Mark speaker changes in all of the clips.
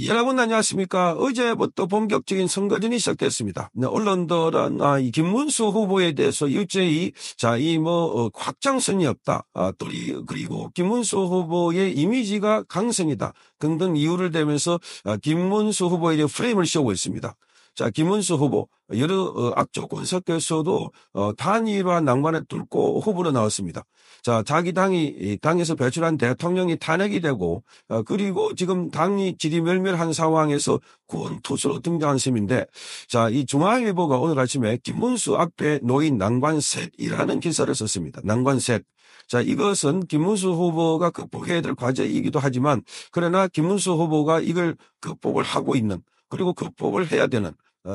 Speaker 1: 여러분 안녕하십니까. 어제부터 본격적인 선거전이 시작됐습니다. 언론들은 이 김문수 후보에 대해서 일제히 확장성이 없다. 그리고 김문수 후보의 이미지가 강성이다. 등등 이유를 대면서 김문수 후보에 대해 프레임을 씌우고 있습니다. 자, 김문수 후보 여러 악조건 섞여서도 단일화 난관을 뚫고 후보로 나왔습니다. 자, 자기 당에서 배출한 대통령이 탄핵이 되고 그리고 지금 당이 지리멸멸한 상황에서 구원 투수로 등장한 셈인데, 자, 이 중앙일보가 오늘 아침에 김문수 앞에 놓인 난관셋이라는 기사를 썼습니다. 난관셋. 자, 이것은 김문수 후보가 극복해야 될 과제이기도 하지만, 그러나 김문수 후보가 이걸 극복을 하고 있는, 그리고 극복을 해야 되는,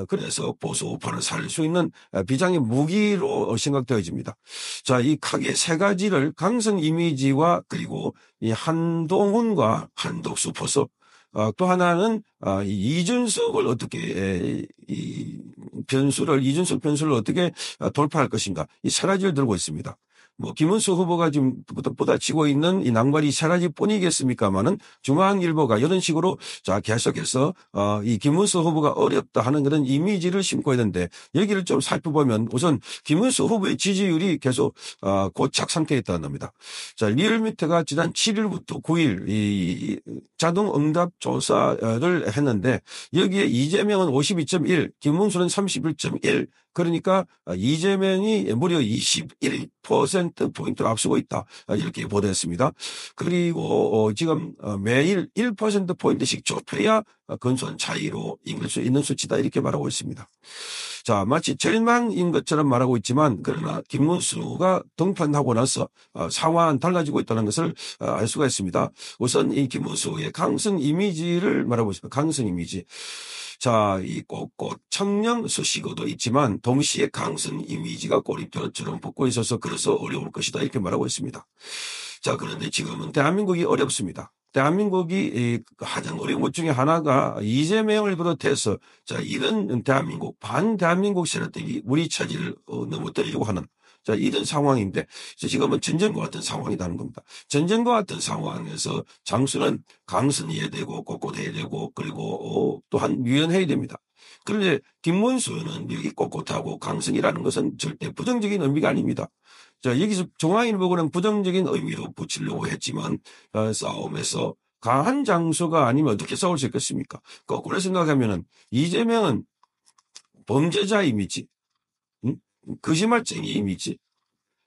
Speaker 1: 그래서 보수 우파를 살릴 수 있는 비장의 무기로 생각되어집니다. 자, 이 크게 세 가지를 강성 이미지와 그리고 이 한동훈과 한덕수 포섭, 또 하나는 이준석을 어떻게 이준석 변수를 어떻게 돌파할 것인가, 이 세 가지를 들고 있습니다. 김문수 후보가 지금 보다치고 있는 이 난관이 세 가지뿐이겠습니까마는 중앙일보가 이런 식으로 자, 계속해서 이 김문수 후보가 어렵다 하는 그런 이미지를 심고 있는데, 여기를 좀 살펴보면 우선 김문수 후보의 지지율이 계속 고착 상태에 있다는 겁니다. 자, 리얼미터가 지난 7일부터 9일 이 자동 응답 조사를 했는데, 여기에 이재명은 52.1, 김문수는 31.1, 그러니까 이재명이 무려 21%포인트를 앞서고 있다, 이렇게 보도했습니다. 그리고 지금 매일 1%포인트씩 좁혀야 근소한 차이로 이길 수 있는 수치다, 이렇게 말하고 있습니다. 자, 마치 절망인 것처럼 말하고 있지만, 그러나 김문수가 등판하고 나서 상황은 달라지고 있다는 것을 알 수가 있습니다. 우선 이 김문수의 강성 이미지를 말하고 있습니다. 강성 이미지. 자, 이 꽃꽃 청령 수식어도 있지만 동시에 강성 이미지가 꼬리표처럼 붙고 있어서 그래서 어려울 것이다, 이렇게 말하고 있습니다. 자, 그런데 지금은 대한민국이 어렵습니다. 대한민국이 가장 어려운 것 중에 하나가 이재명을 비롯해서, 자, 이런 반대한민국 세력들이 우리 차지를 넘어뜨리려고 하는, 자, 이런 상황인데, 지금은 전쟁과 같은 상황이라는 겁니다. 전쟁과 같은 상황에서 장수는 강선해야 되고 꼿꼿해야 되고 그리고 또한 유연해야 됩니다. 그런데 김문수는 여기 꼿꼿하고 강성이라는 것은 절대 부정적인 의미가 아닙니다. 자, 여기서 중앙일보는 부정적인 의미로 붙이려고 했지만 싸움에서 강한 장수가 아니면 어떻게 싸울 수 있겠습니까? 거꾸로 생각하면은 이재명은 범죄자 이미지, 거짓말쟁이 이미지.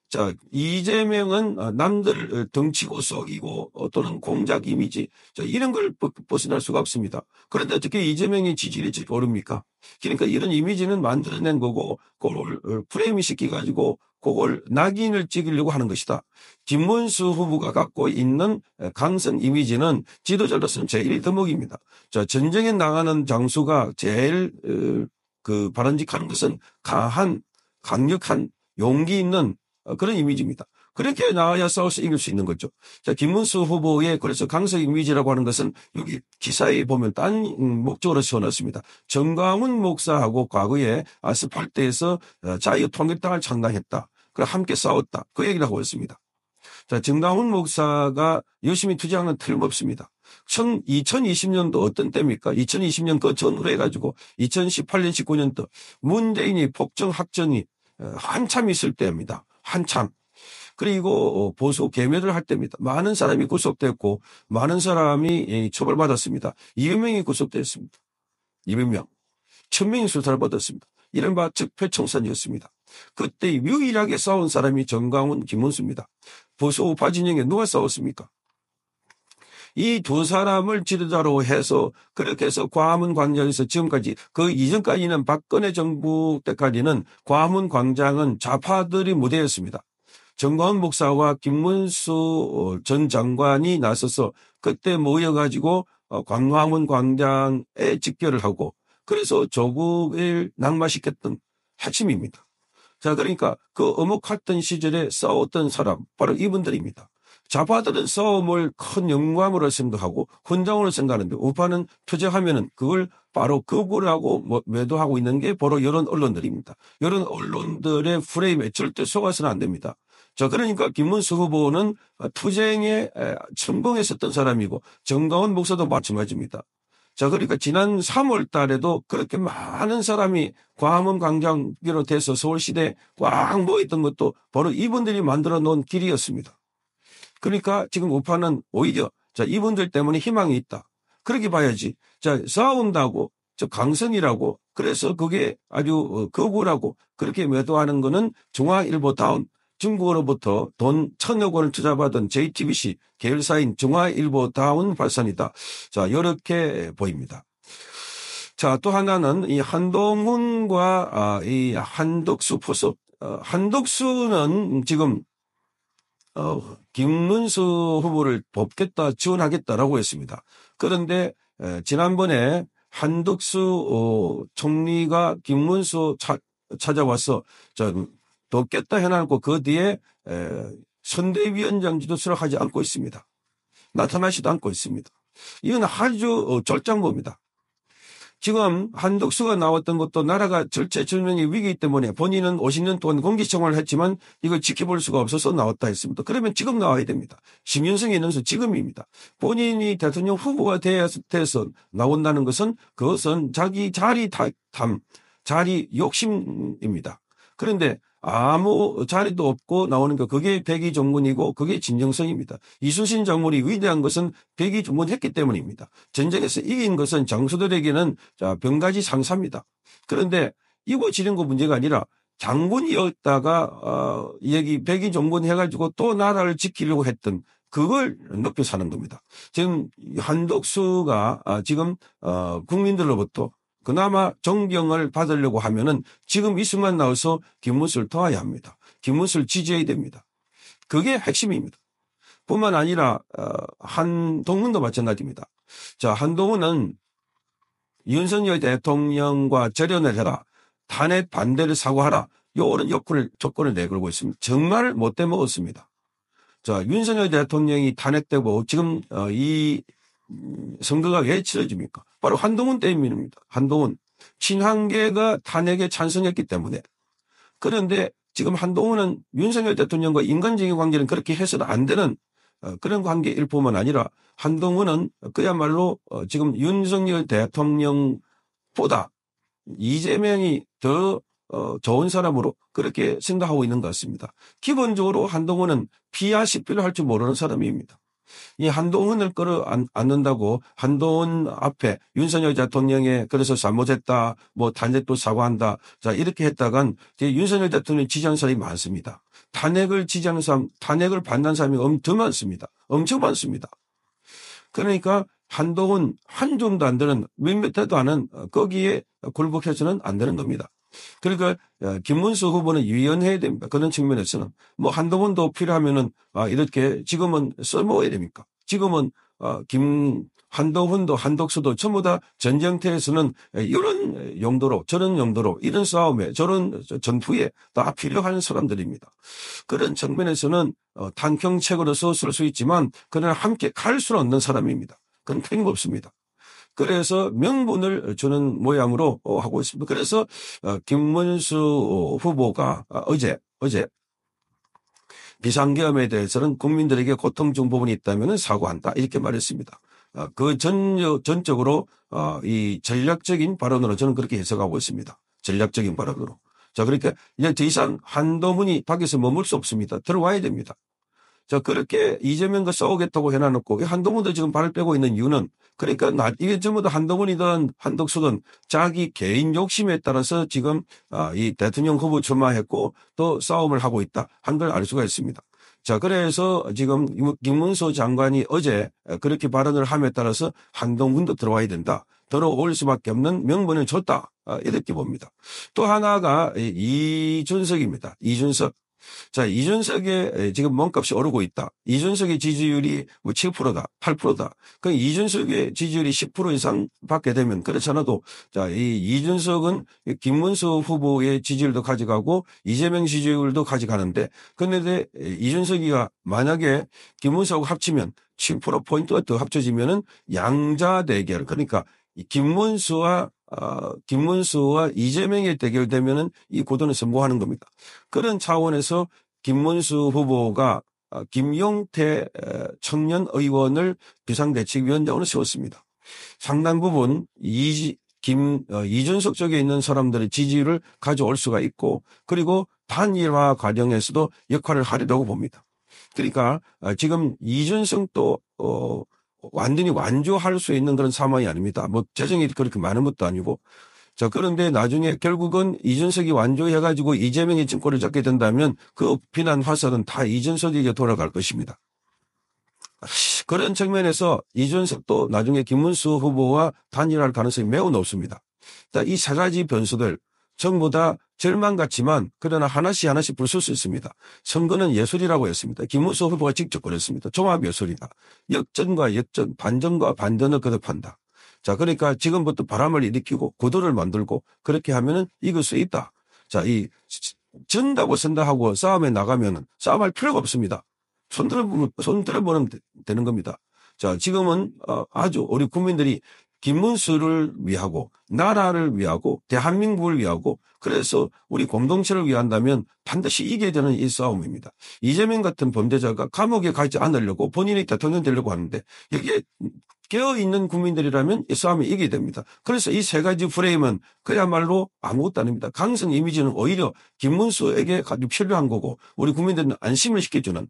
Speaker 1: 자, 이재명은 남들을 덩치고 속이고 또는 공작 이미지. 자, 이런 걸 벗어날 수가 없습니다. 그런데 어떻게 이재명이 지지율이 오릅니까? 그러니까 이런 이미지는 만들어낸 거고, 그걸 프레임이 시켜가지고 그걸 낙인을 찍으려고 하는 것이다. 김문수 후보가 갖고 있는 강성 이미지는 지도자로서는 제일 덕목입니다. 자, 전쟁에 나가는 장수가 제일 바람직한 것은 강력한 용기 있는 그런 이미지입니다. 그렇게 나와야 싸워서 이길 수 있는 거죠. 자, 김문수 후보의 그래서 강성 이미지라고 하는 것은 여기 기사에 보면 딴 목적으로 세워놨습니다. 정광훈 목사하고 과거에 아스팔트에서 자유통일당을 창당했다. 그래 함께 싸웠다. 그 얘기를 하고 있습니다. 자, 정광훈 목사가 열심히 투쟁하는 틀림없습니다. 2020년도 어떤 때입니까? 2020년 그 전후로 해가지고 2018년, 19년도 문재인이 폭정 학전이 한참 있을 때입니다. 한참. 그리고 보수 개묘를 할 때입니다. 많은 사람이 구속됐고 많은 사람이 처벌받았습니다. 200명이 구속됐습니다. 200명. 1000명이 수사를 받았습니다. 이른바 적폐청산이었습니다. 그때 유일하게 싸운 사람이 정광훈, 김문수입니다. 보수 우파 진영에 누가 싸웠습니까? 이 두 사람을 지도자로 해서 그렇게 해서 광화문 광장에서 지금까지, 그 이전까지는 박근혜 정부 때까지는 광화문 광장은 좌파들이 무대였습니다. 정광훈 목사와 김문수 전 장관이 나서서 그때 모여가지고 광화문 광장에 집결을 하고, 그래서 조국을 낙마시켰던 핵심입니다. 자, 그러니까 그 어목했던 시절에 싸웠던 사람 바로 이분들입니다. 좌파들은 싸움을 큰 영광으로 생각하고 훈장으로 생각하는데, 우파는 투쟁하면은 그걸 바로 거부를 하고 매도하고 있는 게 바로 이런 언론들입니다. 이런 언론들의 프레임에 절대 속아서는 안 됩니다. 자, 그러니까 김문수 후보는 투쟁에 성공했었던 사람이고 정광훈 목사도 마찬가지입니다. 자, 그러니까 지난 3월 달에도 그렇게 많은 사람이 광화문 광장 비롯해서 서울시대에 꽉 모였던 것도 바로 이분들이 만들어 놓은 길이었습니다. 그러니까 지금 우파는 오히려 자, 이분들 때문에 희망이 있다. 그렇게 봐야지. 자, 싸운다고, 저 강성이라고, 그래서 그게 아주 거구라고 그렇게 매도하는 거는 중앙일보다운 중국으로부터 돈 1,000억 원을 투자받은 JTBC 계열사인 중앙일보다운 발산이다. 자, 이렇게 보입니다. 자, 또 하나는 이 한동훈과 이 한덕수 포섭. 한덕수는 지금 김문수 후보를 뽑겠다, 지원하겠다라고 했습니다. 그런데 지난번에 한덕수 총리가 김문수 찾아와서 돕겠다 해놓고 그 뒤에 선대위원장지도 수락하지 않고 있습니다. 나타나지도 않고 있습니다. 이건 아주 절장부입니다. 지금 한덕수가 나왔던 것도 나라가 절체절명의 위기 때문에 본인은 50년 동안 공직생활을 했지만 이걸 지켜볼 수가 없어서 나왔다 했습니다. 그러면 지금 나와야 됩니다. 심윤성이 있는 수 지금입니다. 본인이 대통령 후보가 돼서 나온다는 것은 그것은 자기 자리 탐, 자리 욕심입니다. 그런데 아무 자리도 없고 나오는 거 그게 백의종군이고 그게 진정성입니다. 이순신 장군이 위대한 것은 백의종군했기 때문입니다. 전쟁에서 이긴 것은 장수들에게는 병가지 상사입니다. 그런데 이거 지는 거 문제가 아니라 장군이었다가 여기 백의종군 해가지고 또 나라를 지키려고 했던 그걸 높여 사는 겁니다. 지금 한덕수가 지금 국민들로부터 그나마 존경을 받으려고 하면은 지금 이 순간 나와서 김문수를 도와야 합니다. 김문수를 지지해야 됩니다. 그게 핵심입니다. 뿐만 아니라 한동훈도 마찬가지입니다. 자, 한동훈은 윤석열 대통령과 절연을 해라. 탄핵 반대를 사과하라. 이런 조건을 내걸고 있습니다. 정말 못돼 먹었습니다. 자, 윤석열 대통령이 탄핵되고 지금 이 선거가 왜 치러집니까? 바로 한동훈 때문입니다. 한동훈. 친한계가 탄핵에 찬성했기 때문에. 그런데 지금 한동훈은 윤석열 대통령과 인간적인 관계는 그렇게 해서는 안 되는 그런 관계일 뿐만 아니라 한동훈은 그야말로 지금 윤석열 대통령보다 이재명이 더 좋은 사람으로 그렇게 생각하고 있는 것 같습니다. 기본적으로 한동훈은 피하 식비를 할 줄 모르는 사람입니다. 이 한동훈을 끌어안는다고 한동훈 앞에 윤석열 대통령에 그래서 잘못했다, 뭐 탄핵도 사과한다, 자 이렇게 했다간 윤석열 대통령 지지하는 사람이 많습니다. 탄핵을 지지하는 사람, 탄핵을 반대하는 사람이 엄청 많습니다. 엄청 많습니다. 그러니까 한동훈 한 줌도 안 되는 몇몇해도 않은 거기에 굴복해서는 안 되는 겁니다. 그러니까 김문수 후보는 유연해야 됩니다. 그런 측면에서는 뭐 한동훈도 필요하면은 이렇게 지금은 써먹어야 됩니까? 지금은 한동훈도 한덕수도 전부 다 전쟁터에서는 이런 용도로 저런 용도로 이런 싸움에 저런 전투에 다 필요한 사람들입니다. 그런 측면에서는 단경책으로서 쓸 수 있지만 그러나 함께 갈 수는 없는 사람입니다. 그건 틀림없습니다. 그래서 명분을 주는 모양으로 하고 있습니다. 그래서 김문수 후보가 어제 비상계엄에 대해서는 국민들에게 고통 준 부분이 있다면 사과한다 이렇게 말했습니다. 그 전적으로 이 전략적인 발언으로 저는 그렇게 해석하고 있습니다. 전략적인 발언으로. 자, 그러니까 이제 더 이상 한동훈이 밖에서 머물 수 없습니다. 들어와야 됩니다. 자, 그렇게 이재명과 싸우겠다고 해놔놓고 한동훈도 지금 발을 빼고 있는 이유는 그러니까 이게 전부 다 한동훈이든 한덕수든 자기 개인 욕심에 따라서 지금 이 대통령 후보 출마했고 또 싸움을 하고 있다 한 걸 알 수가 있습니다. 자, 그래서 지금 김문수 장관이 어제 그렇게 발언을 함에 따라서 한동훈도 들어와야 된다. 들어올 수밖에 없는 명분을 줬다. 이렇게 봅니다. 또 하나가 이준석입니다. 이준석. 자, 이준석의 지금 몸값이 오르고 있다. 이준석의 지지율이 뭐 7%다, 8%다. 그 이준석의 지지율이 10% 이상 받게 되면 그렇지 않아도 자, 이 이준석은 김문수 후보의 지지율도 가져가고 이재명 지지율도 가져가는데 그런데 이준석이가 만약에 김문수하고 합치면 7%포인트가 더 합쳐지면은 양자 대결 그러니까 김문수와 이재명의 대결되면은 이 고도는 성공하는 겁니다. 그런 차원에서 김문수 후보가 김용태 청년 의원을 비상대책위원장으로 세웠습니다. 상당 부분 이준석 쪽에 있는 사람들의 지지를 가져올 수가 있고 그리고 단일화 과정에서도 역할을 하리라고 봅니다. 그러니까 지금 이준석도 완전히 완주할 수 있는 그런 상황이 아닙니다. 뭐 재정이 그렇게 많은 것도 아니고. 자, 그런데 나중에 결국은 이준석이 완주해가지고 이재명이 정권을 잡게 된다면 그 비난 화살은 다 이준석에게 돌아갈 것입니다. 그런 측면에서 이준석도 나중에 김문수 후보와 단일화할 가능성이 매우 높습니다. 이 세 가지 변수들 전부 다 절망 같지만 그러나 하나씩 하나씩 부술 수 있습니다. 선거는 예술이라고 했습니다. 김문수 후보가 직접 그랬습니다. 종합예술이다. 역전과 역전, 반전과 반전을 거듭한다. 자, 그러니까 지금부터 바람을 일으키고 구도를 만들고 그렇게 하면은 이길 수 있다. 자, 전다고 선다 하고 싸움에 나가면은 싸움할 필요가 없습니다. 손 들어보면 되는 겁니다. 자, 지금은 아주 우리 국민들이 김문수를 위하고 나라를 위하고 대한민국을 위하고 그래서 우리 공동체를 위한다면 반드시 이겨야 되는 이 싸움입니다. 이재명 같은 범죄자가 감옥에 가지 않으려고 본인이 대통령 되려고 하는데 여기에 깨어있는 국민들이라면 이 싸움에 이겨야 됩니다. 그래서 이 세 가지 프레임은 그야말로 아무것도 아닙니다. 강성 이미지는 오히려 김문수에게 아주 필요한 거고 우리 국민들은 안심을 시켜주는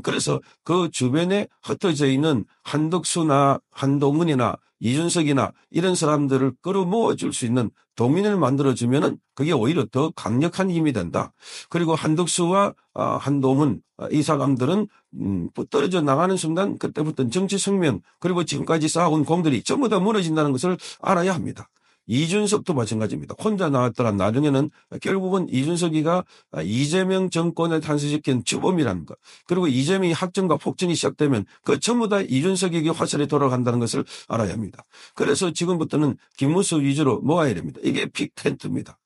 Speaker 1: 그래서 그 주변에 흩어져 있는 한덕수나 한동훈이나 이준석이나 이런 사람들을 끌어모아 줄 수 있는 동인을 만들어주면은 그게 오히려 더 강력한 힘이 된다. 그리고 한덕수와 한동훈 이 사람들은 떨어져 나가는 순간 그때부터는 정치 성명 그리고 지금까지 쌓아온 공들이 전부 다 무너진다는 것을 알아야 합니다. 이준석도 마찬가지입니다. 혼자 나왔더라 나중에는 결국은 이준석이가 이재명 정권을 탄생시킨 주범이라는 것. 그리고 이재명이 학전과 폭전이 시작되면 그 전부 다 이준석에게 화살이 돌아간다는 것을 알아야 합니다. 그래서 지금부터는 김문수 위주로 모아야 됩니다. 이게 빅텐트입니다.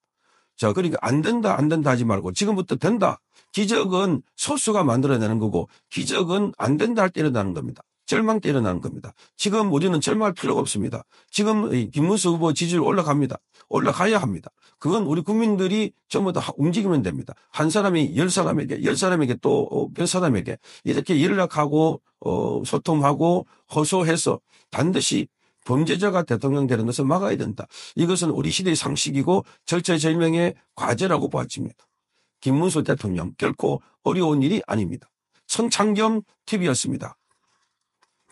Speaker 1: 자, 그러니까 안 된다 하지 말고 지금부터 된다. 기적은 소수가 만들어내는 거고 기적은 안 된다 할 때 일어나는 겁니다. 절망 때 일어나는 겁니다. 지금 우리는 절망할 필요가 없습니다. 지금 김문수 후보 지지율 올라갑니다. 올라가야 합니다. 그건 우리 국민들이 전부 다 움직이면 됩니다. 한 사람이 10사람에게 또 몇 사람에게 이렇게 연락하고 소통하고 호소해서 반드시 범죄자가 대통령 되는 것을 막아야 된다. 이것은 우리 시대의 상식이고 절체절명의 과제라고 보아집니다. 김문수 대통령 결코 어려운 일이 아닙니다. 성창겸 TV였습니다.